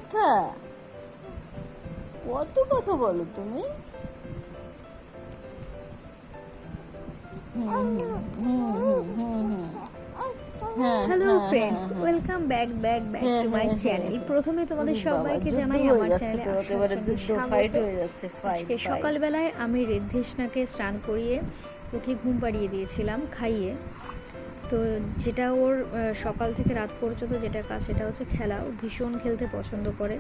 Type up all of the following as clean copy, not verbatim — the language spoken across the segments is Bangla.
কথা, কত কথা বলো তুমি। Hello friends, welcome back to my channel. প্রথমে তোমাদের সবাইকে জানাই আমার চ্যানেলে আজকে সকালবেলায় আমি ঋদ্ধিষ্ণাকে স্নান করিয়ে ওকে ঘুম পাড়িয়ে দিয়েছিলাম খাইয়ে। তো যেটা ওর সকাল থেকে রাত পর্যন্ত যেটা কাজ সেটা হচ্ছে খেলা। ও ভীষণ খেলতে পছন্দ করে।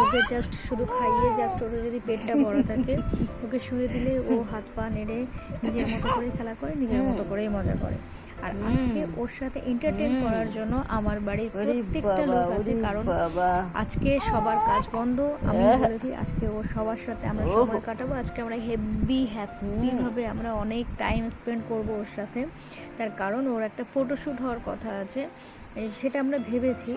ওকে জাস্ট শুধু খাইয়ে জাস্ট ওর যদি পেটটা ভরা থাকে ওকে শুয়ে দিলে ও হাত পা নেড়ে নিজের মতো করে খেলা করে, নিজের মতো করেই মজা করে। আর আজকে ওর সাথে এন্টারটেইন করার জন্য আমার বাড়ির প্রত্যেকটা লোক আছে, কারণ আজকে সবার কাজ বন্ধ। আমি বলেছি আজকে ওর সবার সাথে আমরা সময় কাটাবো। আজকে আমরা হ্যাপি ভাবে আমরা অনেক টাইম স্পেন্ড করব ওর সাথে। তার কারণ ওর একটা ফটোশ্যুট হওয়ার কথা আছে, সেটা আমরা ভেবেছি।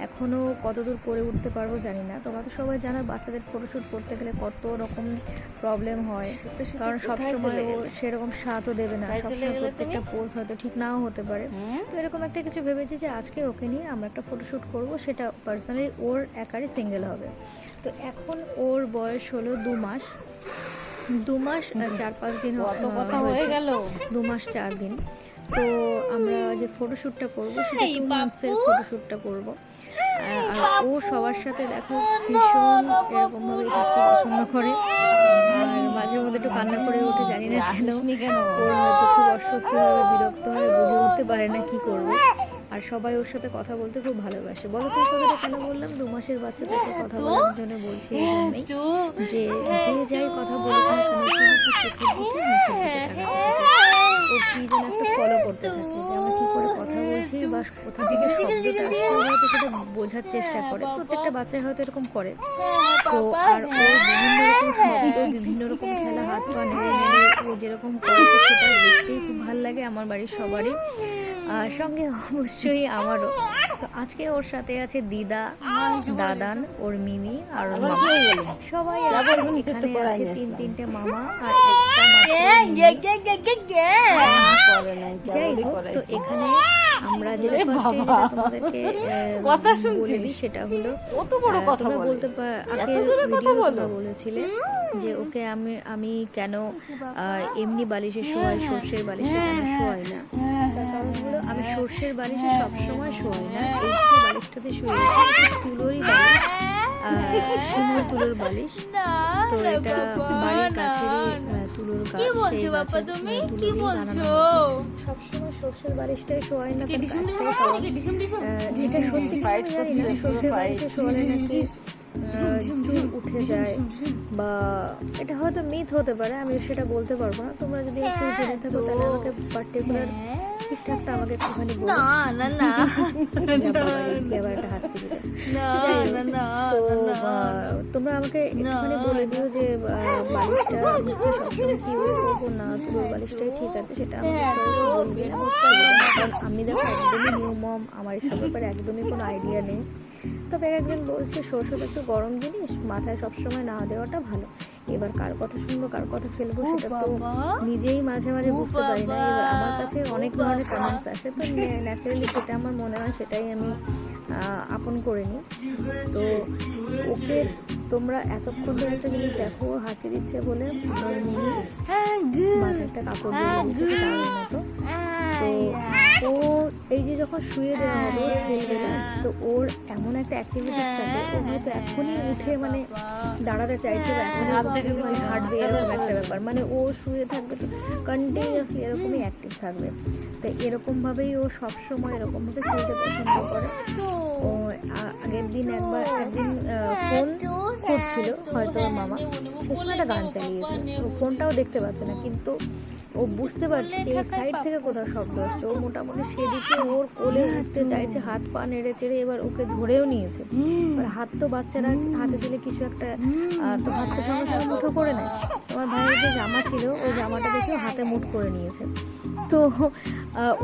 এখনও কতদূর করে উঠতে পারবো জানি না। তোমরা তো সবাই জানো বাচ্চাদের ফটোশ্যুট করতে গেলে কত রকম প্রবলেম হয়, কারণ সবসময় ও সেরকম স্বাদও দেবে না, সবসময় প্রত্যেকটা পোজ হয়তো ঠিক নাও হতে পারে। তো এরকম একটা কিছু ভেবেছি যে আজকে ওকে নিয়ে আমরা একটা ফটোশ্যুট করব, সেটা পার্সোনালি ওর একারই সিঙ্গেল হবে। তো এখন ওর বয়স হলো 2 মাস 4-5 দিন হয়ে গেল, 2 মাস 4 দিন। তো আমরা যে ফটোশ্যুটটা করবো সেটা 2 মান্থসের ফটোশ্যুটটা করবো। আর ও সবার সাথে দেখো ভীষণ এরকমভাবে থাকতে পছন্দ করে, আর মাঝে মধ্যে একটু কান্না করে উঠে, জানি না কেন। ওর হয়তো খুব অস্বস্তি হবে, বিরক্ত হবে, বুঝে উঠতে পারে না কি করবে। আর সবাই ওর সাথে কথা বলতে খুব ভালোবাসে। বলো তো কথাটা কেন বললাম? 2 মাসের বাচ্চাদেরকে কথা বলার জন্য বলছি এই জন্যই যে যাই কথা বলুক না কেন ও কি যেন একটা ফলো করতে থাকে, যে আমরা কী করে কথা বলছি বা কোথা থেকে শব্দটা আসছে হয়তো সেটা বোঝার চেষ্টা করে। প্রত্যেকটা বাচ্চা হয়তো এরকম করে। তো আর ও বিভিন্ন রকম শব্দ, বিভিন্ন রকম খেলা, হাত পা নেড়ে নেড়ে ও যেরকম করে সেটা দেখতেই খুব ভালো লাগে আমার বাড়ির সবারই, সঙ্গে অবশ্যই আমারও। তো আজকে ওর সাথে আছে দিদা, দাদান, ওর মিমি আর ওর মামা। সবাই এখানে আছে 3-3টে মামা আর যাই হোক। তো এখানে আমরা যেটা তোমাদেরকে বলে দিই সেটা হলো, তোমরা বলতে আগের ভিডিও বলেছিলে যে ওকে আমি কেন এমনি বালিশে শোয়াই, সর্ষের বালিশে কেন শোয়াই না। তার কারণ হলো আমি সর্ষের বালিশে সবসময় শোয়াই না। এই যে বালিশটাতে শুয়ে তুলোরই বালিশ, শিমুল তুলোর বালিশ। তো এটা বাড়ির কাছেরই তুলোর গাছ, সেই গাছের তুলো দিয়ে বানানো হয়েছে। সবসময় সর্ষের বালিশটাই শোয়াই না। এটা সত্যি জানি না, সর্ষের বালিশে শোয়ালে নাকি চুল উঠে যায়, বা এটা হয়তো মিথ হতে পারে, আমি সেটা বলতে পারবো না। তোমরা যদি একটু জেনে থাকো তাহলে আমাকে পার্টিকুলার ঠিকঠাকটা আমাকে একটুখানি বলো। আবার একটা হাত ছিল। তোমরা আমাকে একটুখানি বলে দিও যে বালিশটা সবসময় কি করবো না, তুলোর বালিশটাই ঠিক আছে, সেটা আমাকে বলবে। আমি দেখো একদমই নিউ মম, আমার এসব ব্যাপারে একদমই কোনো আইডিয়া নেই। তবে একজন বলছে সরষেটা একটু গরম জিনিস, মাথায় সবসময় না দেওয়াটা ভালো। এবার কার কথা শুনবো কার কথা ফেলবো সেটা তো নিজেই মাঝে মাঝে বুঝতে পারি না। এবার আমার কাছে অনেক ধরনের কমেন্টস আসে, তো ন্যাচারালি যেটা আমার মনে হয় সেটাই আমি আপন করে নিই। তো ওকে তোমরা এতক্ষণ ধরে একটা জিনিস দেখো, হাঁচি দিচ্ছে বলে মাথায় একটা কাপড় দিয়ে দিচ্ছে মতো। তো ও এই যে যখন শুয়ে দেওয়া হবে খেলবে না, তো ওর এমন একটা অ্যাক্টিভিটিস থাকে, ও হয়তো এখনই উঠে মানে দাঁড়াতে চাইছে বা এখনই হাঁটবে, এরকম একটা ব্যাপার। মানে ও শুয়ে থাকবে তো কন্টিনিউয়াসলি এরকমই অ্যাক্টিভ থাকবে। তো এরকমভাবেই ও সবসময় এরকমভাবে খেলতে পছন্দ করে। ও আগের দিন একদিন ফোন করছিল হয়তো ওর মামা, সে সময় একটা গান চালিয়েছে। ও ফোনটাও দেখতে পাচ্ছে না, কিন্তু ও বুঝতে পারছে যে এই সাইড থেকে কোথাও শব্দ আসছে। ও মোটামুটি সেদিকে ওর কোলে উঠতে চাইছে, হাত পা নেড়ে চেড়ে এবার ওকে ধরেও নিয়েছে। এবার হাত তো বাচ্চারা হাতে দিলে কিছু একটা তো হাত তো সঙ্গে সঙ্গে মুঠো করে নেয়। তোমার ভাইয়ের যে জামা ছিল ওই জামাটা দেখেও হাতে মুঠ করে নিয়েছে। তো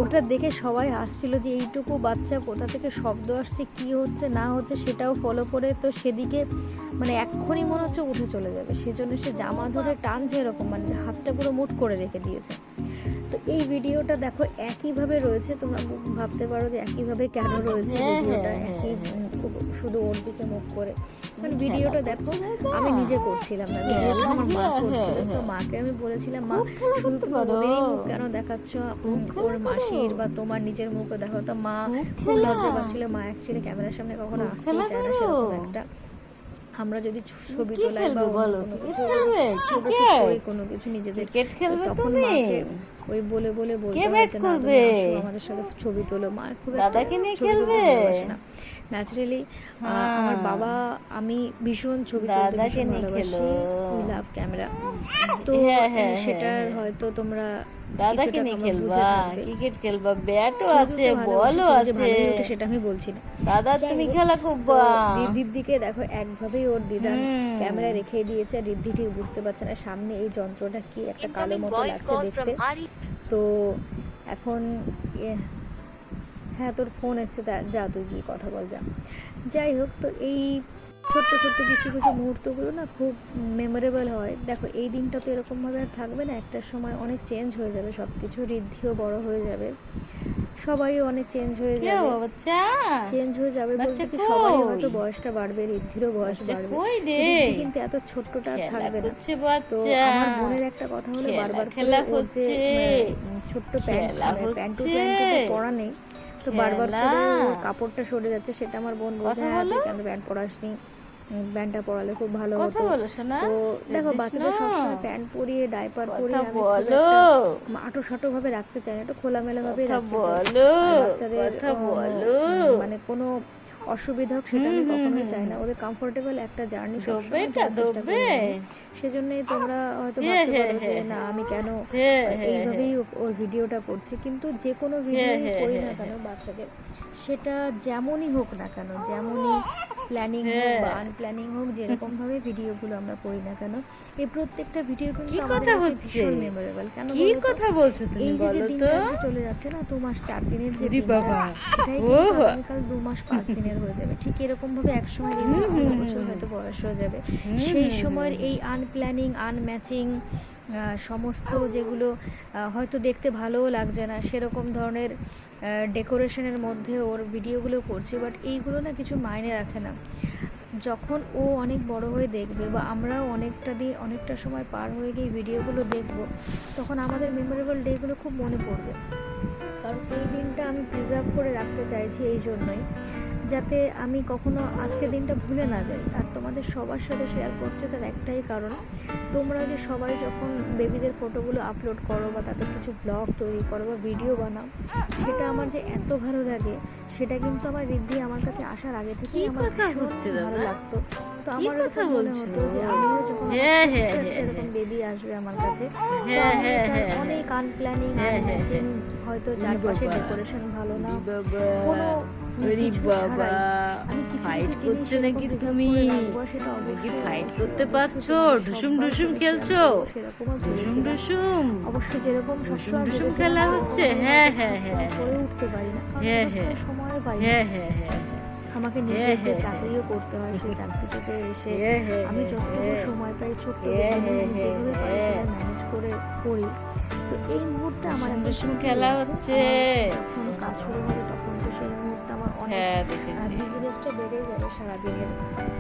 ওটা দেখে সবাই হাসছিল যে এইটুকু বাচ্চা কোথা থেকে শব্দ আসছে, কি হচ্ছে না হচ্ছে সেটাও ফলো করে। তো সেদিকে মানে এক্ষুনি মনে হচ্ছে উঠে চলে যাবে, সেজন্য সে জামা ধরে টানছে এরকম, মানে হাতটা পুরো মুঠ করে রেখে দিয়েছে। তো এই ভিডিওটা দেখো একইভাবে রয়েছে, তোমরা ভাবতে পারো যে একইভাবে কেন রয়েছে ভিডিওটা, একই শুধু ওর দিকে মুখ করে। মানে ভিডিওটা দেখো আমি নিজে করছিলাম না, ভিডিওটা আমার মা করছিল। তো মাকে আমি বলেছিলাম, মা শুধু তুমি ওদেরই মুখ কেন দেখাচ্ছ, ওর মাসির বা তোমার নিজের মুখও দেখো। তো মা খুব লজ্জা পাচ্ছিল, মা অ্যাকচুয়ালি ক্যামেরার সামনে কখনো আসতেই চায় না সেরকম একটা। আমরা যদি ছবি তোলাই বা কোনো কিছু নিজেদের, তখন মাকে ওই বলে বলে বলতে হয়েছে না তুমি আসো আমাদের সাথে ছবি তোলো। মা খুব একটা ছবি তুলতে ভালোবাসে না ন্যাচারালি। আমার বাবা, আমি ভীষণ ছবি তুলতে ভীষণ ভালোবাসি, উই লাভ ক্যামেরা। তো সেটার হয়তো তোমরা দাদাকে নিয়ে খেলবা, ক্রিকেট খেলবা, ব্যাটও আছে, বলও আছে, সেটা আমি বলছি না। দাদা তুমি খেলা খুব রিদ্ধির দিকে দেখো, একভাবেই ওর দিদা ক্যামেরা রেখে দিয়েছে, রিদ্ধি ঠিক বুঝতে পারছে না সামনে এই যন্ত্রটা কি, একটা কালো মতো লাগছে দেখতে। তো এখন হ্যাঁ তোর ফোন এসছে, যা তুই গিয়ে কথা বল যা। যাই হোক, তো এই ছোট্ট ছোট্ট কিছু কিছু মুহূর্তগুলো না খুব মেমোরেবল হয়। দেখো এই দিনটা তো এরকমভাবে আর থাকবে না, একটা সময় অনেক চেঞ্জ হয়ে যাবে সব কিছু, রিদ্ধিও বড় হয়ে যাবে, সবাই অনেক চেঞ্জ হয়ে যাবে। চেঞ্জ হয়ে যাবে বলতে কি, সবাই হয়তো বয়সটা বাড়বে, রিদ্ধিরও বয়স বাড়বে, রিদ্ধি কিন্তু এত ছোট্টটা থাকবে না। তো আমার বোনের একটা কথা হলো, বারবার করে ওর যে ছোট্ট প্যান্টু পরা নেই, তো বারবার করে ওর কাপড়টা সরে যাচ্ছে, সেটা আমার বোন বলছে হ্যাঁ তুই কেন প্যান্ট পরাসনি, প্যান্টটা পরালে খুব ভালো হতো। তো দেখো বাচ্চাদের সবসময় প্যান্ট পরিয়ে ডাইপার পরিয়ে আটো সাটো ভাবে রাখতে চাই না, একটু খোলামেলা ভাবে রাখতে চাই। বাচ্চাদের মানে কোনো অসুবিধা হোক সেটা আমি কখনোই চাই না, ওদের কমফোর্টেবল একটা জার্নি সেজন্যই তোমরা হয়তো ভাবতে পারো যে না আমি কেন এইভাবেই ওর ভিডিওটা করছি। কিন্তু যে কোনো ভিডিও করি না কেন বাচ্চাদের, সেটা যেমনই হোক না কেন, যেমনই প্ল্যানিং হোক বা আনপ্ল্যানিং হোক, যেরকম ভাবে ভিডিওগুলো আমরা করি না কেন, এই প্রত্যেকটা ভিডিও কিন্তু আমাদের ভীষণ মেমোরেবল। কেন কি কথা বলছো তুমি, এই যে দিনটা চলে যাচ্ছে না 2 মাস 4 দিনের যে দিনটা, সেটাই কিন্তু আগামীকাল 2 মাস 5 দিনের হয়ে যাবে। ঠিক এরকম ভাবে এক সময় বছর হয়তো বয়স হয়ে যাবে, সেই সময়ের এই আনপ্ল্যানিং আনম্যাচিং সমস্ত যেগুলো হয়তো দেখতে ভালোও লাগছে না, সেরকম ধরনের ডেকোরেশনের মধ্যে ওর ভিডিওগুলো করছে, বাট এইগুলো না কিছু মাইনে রাখে না। যখন ও অনেক বড় হয়ে দেখবে বা আমরাও অনেকটা সময় পার হয়ে গিয়ে ভিডিওগুলো দেখব, তখন আমাদের মেমোরেবল ডেগুলো খুব মনে পড়বে। কারণ এই দিনটা আমি প্রিজার্ভ করে রাখতে চাইছি এই জন্যই, যাতে আমি কখনো আজকের দিনটা ভুলে না যাই। আর তোমাদের সবার সাথে শেয়ার করছে তার একটাই কারণ, তোমরা যে সবাই যখন বেবিদের ফটোগুলো আপলোড করো বা তাদের কিছু ব্লগ তৈরি করো বা ভিডিও বানাও, সেটা আমার যে এত ভালো লাগে, সেটা কিন্তু আমার রিদ্ধি আমার কাছে আসার আগে থেকেই আমার ভীষণ ভালো লাগতো। তো আমার মনে হতো যে আমিও যখন এরকম বেবি আসবে আমার কাছে, অনেক আনপ্ল্যানিং হয়তো চারপাশে ডেকোরেশন ভালো না, কোনো ফাইট করছো নাকি তুমি, ফাইট করতে পারছো, ঢুসুম ঢুসুম খেলছো, ঢুসুম ঢুসুম অবশ্যই যেরকম ঢুসুম খেলা হচ্ছে। হ্যাঁ হ্যাঁ হ্যাঁ করে উঠতে পারি না, হ্যাঁ হ্যাঁ সময় পাই হ্যাঁ হ্যাঁ হ্যাঁ আমাকে নিজেকে চাকরিও করতে হয়, সেই চাকরি থেকে এসে আমি যতটুকু সময় পাই ছোট্ট যেভাবে পাই ম্যানেজ করে করি। তো এই মুহূর্তে আমার একটা খেলা হচ্ছে, যখন কাজ শুরু হবে তখন তো সেই মুহূর্তে আমার অনেক বিজনেসটা বেড়ে যাবে সারাদিনের।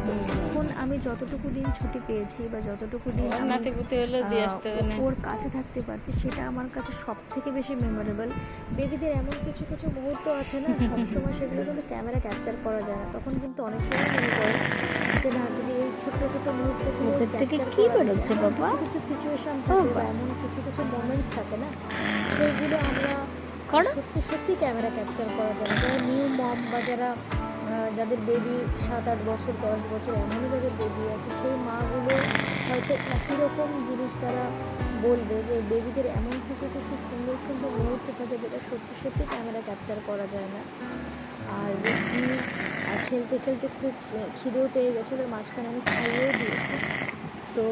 তো এখন আমি যতটুকু দিন ছুটি পেয়েছি বা যতটুকু দিন ওর কাছে থাকতে পারছি, সেটা আমার কাছে সব থেকে বেশি মেমোরেবল। বেবিদের এমন কিছু কিছু মুহূর্ত আছে না, সবসময় সেগুলো কিন্তু ক্যামেরা ক্যাপচার করা যায় না, তখন কিন্তু অনেক সময় মনে করে যে না যদি এই ছোট্ট ছোট্ট মুহূর্তগুলো থেকে কি বেরোচ্ছে বাবা, কিছু সিচুয়েশন থাকে বা এমন কিছু কিছু মোমেন্টস থাকে না, সেইগুলো আমরা সত্যি সত্যি ক্যামেরা ক্যাপচার করা যায় না। যারা নিউ মম বা যাদের বেবি 7-8 বছর 10 বছর এমনও যাদের বেবি আছে, সেই মাগুলো হয়তো একই রকম জিনিস তারা বলবে যে বেবিদের এমন কিছু কিছু সুন্দর সুন্দর মুহূর্ত থাকে যেটা সত্যি সত্যি ক্যামেরা ক্যাপচার করা যায় না। আর বেশি খেলতে খেলতে খুব খিদেও পেয়ে গেছিলো, মাঝখানে আমি খাইয়েও দিয়েছি, তো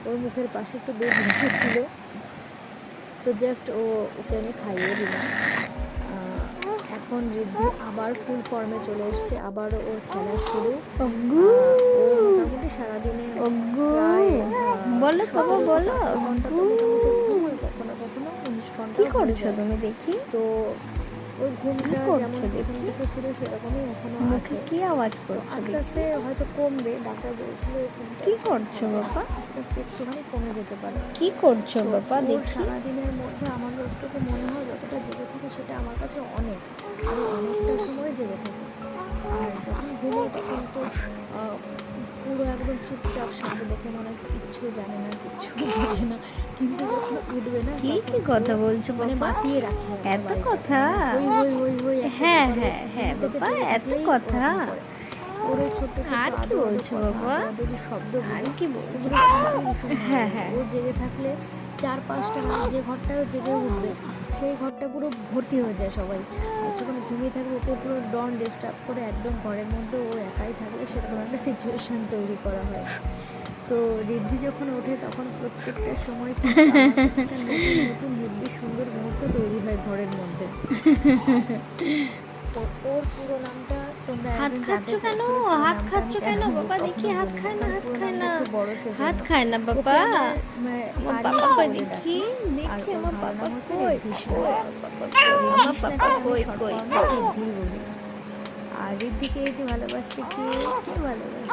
ওর মুখের পাশে একটু দুধ ছিল, তো জাস্ট ওকে আমি খাইয়ে দিলাম। এখন রিদ্ধি আবার ফুল ফর্মে চলে এসছে, আবার ওর খেলা শুরু। ও মোটামুটি সারাদিনে বলো বাবা বলো, কখনো কখনো 19 ঘন্টা। কি করছো তুমি দেখি? তো ওর ঘুমটা করছো যেমন প্রথম দেখি? থেকে ছিল সেরকমই এখনো মুখে আছে। কি আওয়াজ তো করছো আস্তে দেখি? আস্তে হয়তো কমবে, ডাক্তার বলছিল এই ঘুমটা কি করছো বাবা? আস্তে আস্তে একটুখানি কমে যেতে পারে। কি করছো তো বাবা ওর দেখি? সারাদিনের মধ্যে আমার যতটুকু মনে হয় যতটা জেগে থাকে সেটা আমার কাছে অনেক, আরও অনেকটা সময় জেগে থাকে। আর যখন ঘুমোয় তখন তো পুরো একদম চুপচাপ শান্ত, দেখে মনে হয় কিচ্ছু জানে না, কিচ্ছু বোঝে না। কিন্তু যখন উঠবে না কি তখন কি কথা বলছো মানে বাবা? মাতিয়ে রাখে একটা এত বাড়িটাকে। কথা? হই হই হই হই একটা হ্যাঁ ব্যাপার, ও হ্যাঁ হ্যাঁ ঘুম থেকে বাবা, জেগে এত থাকলেই কথা? ওরকম করে। ওর ওই ছোট্ট ছোট্ট আর কি আদো আদো বলছো কথা, বাবা? আদো আদো যে শব্দগুলো, আর কি বলছো? ওগুলো শুনতে ভীষণ ভালো হ্যাঁ লাগে। হ্যাঁ। ও জেগে থাকলে 4-5টা মানে যে ঘরটায় ও জেগে উঠবে সেই ঘরটা পুরো ভর্তি হয়ে যায় সবাই। আর যখন ঘুমিয়ে থাকবে ওকে পুরো ডন ডিস্টার্ব করে একদম ঘরের মধ্যে ও একাই থাকবে সেরকম একটা সিচুয়েশান তৈরি করা হয়। তো ঋদ্ধি যখন ওঠে তখন প্রত্যেকটা সময় কিন্তু আমার কাছে একটা নতুন নতুন হেব্বি সুন্দর মুহূর্ত তৈরি হয় ঘরের মধ্যে। তো ওর পুরো নামটা তোমরা হাত একজন খাচ্ছ জানতে কেন? চাইছিলে, পুরো হাত নামটা খাচ্ছ আমি কেন কেন বাবা? কখনো দেখি হাত বলি না, খায় না, কারণ হাত পুরো খায় নামটা না। একটু বড় হাত সেজন্য। খায় না ওকে বাবা। আমরা আমার আরিশ বাবা বলে দেখি, ডাকি। আর দেখি ওর আমার ভালো বাবা নাম হচ্ছে কই? ঋদ্ধি কই সোনা। আমার বাবা কই? আমার বাবা কই কই কই? ঋদ্ধি বলি। আর ঋদ্ধিকে এই যে ভালোবাসছে কে, কে ভালোবাসছে?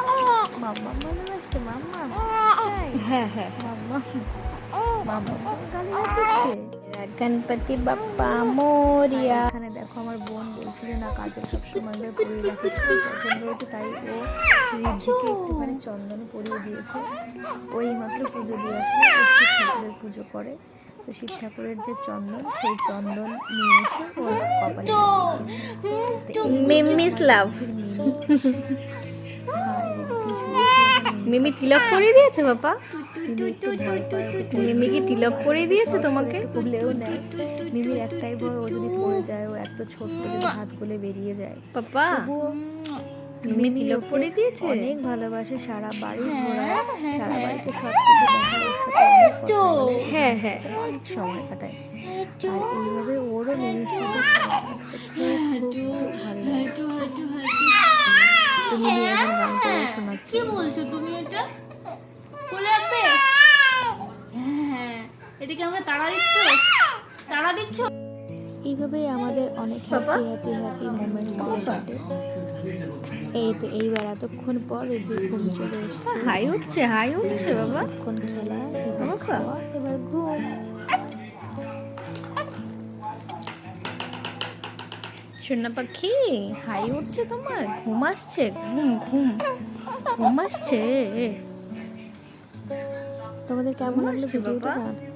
মাম্মা ভালোবাসছে, মাম্মা। তাই? হ্যাঁ হ্যাঁ। মাম্মা, মাম্মা তো গালি দিচ্ছে। গণপতি বাপ্পা মোরিয়া। এখানে দেখো আমার বোন বলছিল না কাজল সবসময় এবার পরিয়ে রাখি, খুব পছন্দ হয়েছে তাই ও ঋদ্ধিকে একটুখানি চন্দন পরিয়ে দিয়েছে। ওই মাত্র পুজো দিয়ে আসলে ও শিব ঠাকুরের পুজো করে, তো শিব ঠাকুরের যে চন্দন সেই চন্দন নিয়ে এসে ওর কপালে লাগিয়ে দিয়েছে। তো এই মিমিস লাভ। মিমি। হ্যাঁ, ঋদ্ধি শুয়ে শুয়ে এখন মিমি তিলক পরিয়ে দিয়েছে বাবা? মিমি একটু ভয় পায় ওকে কোলে মিমি কি নিয়ে। তিলক পরিয়ে দিয়েছে তোমাকে? একটু কোলেও নেয়। মিমির একটাই ভয় ও যদি পড়ে যায়, ও এত ছোট্ট, যদি হাত গুলে বেরিয়ে যায়। বাবা তবুও মিমি তিলক ওকে পরিয়ে দিয়েছে? অনেক ভালোবাসে, সারা বাড়ি ঘোরায়, সারা বাড়িতে সব কিছু দেখায়, ওর সাথে অনেক কথা বলে, হ্যাঁ হ্যাঁ। অনেক সময় কাটায়। আর এইভাবে ওরও মিমির সাথে সময় কাটাতে খুব খুব খুব ভালো লাগে। তো মিমি এখন গান করে শোনাচ্ছে। কি বলছো তুমি? এটা বলে রাখবে? হ্যাঁ, এটাকে আমরা তাড়া দিচ্ছ, তাড়া দিচ্ছ। এইভাবেই আমাদের অনেক হ্যাপি হ্যাপি হ্যাপি মোমেন্টস গুলো কাটে। এই তো এইবার এতক্ষণ পর এদিকে ঘুম চলে এসছে। হাই উঠছে, হাই উঠছে বাবা। এতক্ষণ খেলা, এবার খাওয়া, এবার ঘুম। সোনা পাখি হাই উঠছে তোমার? ঘুম আসছে? ঘুম ঘুম ঘুম আসছে? তোমাদের কেমন লাগলো আসছে ভিডিওটা বাবা? জানাতে